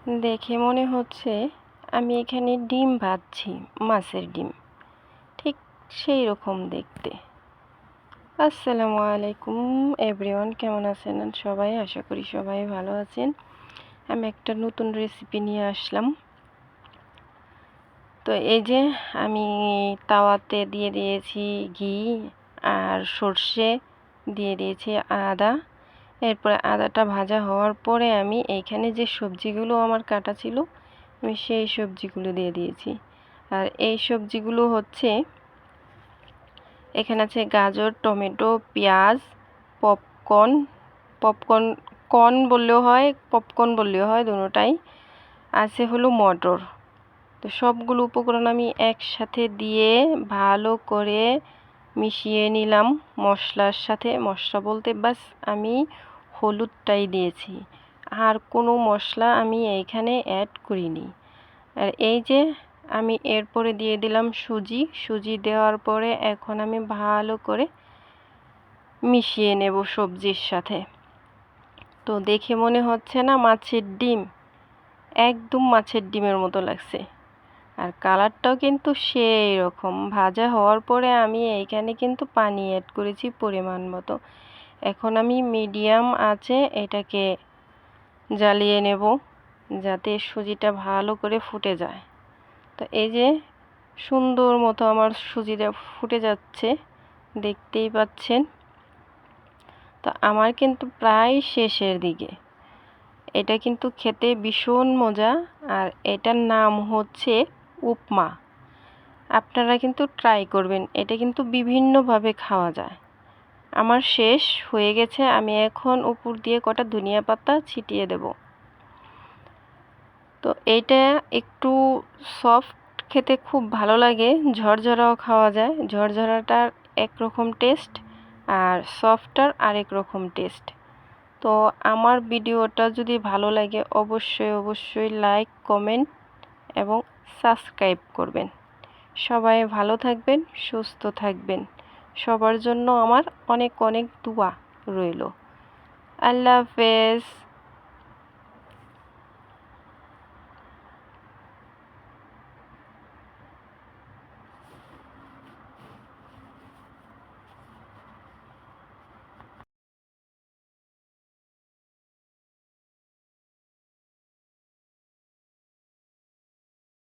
দেখে মনে হচ্ছে আমি এখানে ডিম ভাজছি, মাছের ডিম, ঠিক সেই রকম দেখতে। আসসালামু আলাইকুম এভরিওয়ান, কেমন আছেন সবাই? আশা করি সবাই ভালো আছেন। আমি একটা নতুন রেসিপি নিয়ে আসলাম। তো এই যে আমি তাওয়াতে দিয়ে দিয়েছি ঘি আর সর্ষে, দিয়ে দিয়েছি আদা। এরপরে আদাটা ভাজা হওয়ার পরে আমি এইখানে যে সবজিগুলো আমার কাটা ছিল, আমি সেই সবজিগুলো দিয়ে দিয়েছি। আর এই সবজিগুলো হচ্ছে, এখানে আছে গাজর, টমেটো, পেঁয়াজ, পপকর্ন, পপকর্ন কর্ন বললেও হয়, পপকর্ন বললেও হয়, দুটোটাই আছে। হলো মটর। তো সবগুলো উপকরণ আমি একসাথে দিয়ে ভালো করে মিশিয়ে নিলাম মশলার সাথে। মশলা বলতে বাস আমি হলুদটাই দিয়েছি, আর কোনো মশলা আমি এইখানে অ্যাড করিনি। আর এই যে আমি এরপরে দিয়ে দিলাম সুজি দেওয়ার পরে এখন আমি ভালো করে মিশিয়ে নেব সবজির সাথে। তো দেখে মনে হচ্ছে না মাছের ডিম? একদম মাছের ডিমের মতো লাগছে। আর কালারটাও কিন্তু সেই রকম। ভাজা হওয়ার পরে আমি এইখানে কিন্তু পানি অ্যাড করেছি পরিমাণ মতো। এখন আমি মিডিয়াম আঁচে এটাকে জ্বালিয়ে নেব যাতে সুজিটা ভালো করে ফুটে যায়। তো এই যে সুন্দর মতো আমার সুজিটা ফুটে যাচ্ছে, দেখতেই পাচ্ছেন। তো আমার কিন্তু প্রায় শেষের দিকে। এটা কিন্তু খেতে ভীষণ মজা, আর এটার নাম হচ্ছে উপমা। আপনারা কিন্তু ট্রাই করবেন, এটা কিন্তু বিভিন্নভাবে খাওয়া যায়। আমার শেষ হয়ে গেছে, আমি এখন উপর দিয়ে কটা ধনিয়া পাতা ছিটিয়ে দেব। তো এইটা একটু সফট, খেতে খুব ভালো লাগে, ঝরঝরাও খাওয়া যায়। ঝরঝরাটার একরকম টেস্ট আর সফটটার আরেক রকম টেস্ট। তো আমার ভিডিওটা যদি ভালো লাগে অবশ্যই লাইক, কমেন্ট এবং সাবস্ক্রাইব করবেন। সবাই ভালো থাকবেন, সুস্থ থাকবেন। সবার জন্য আমার অনেক অনেক দোয়া রইল। আল্লাহ হাফেজ।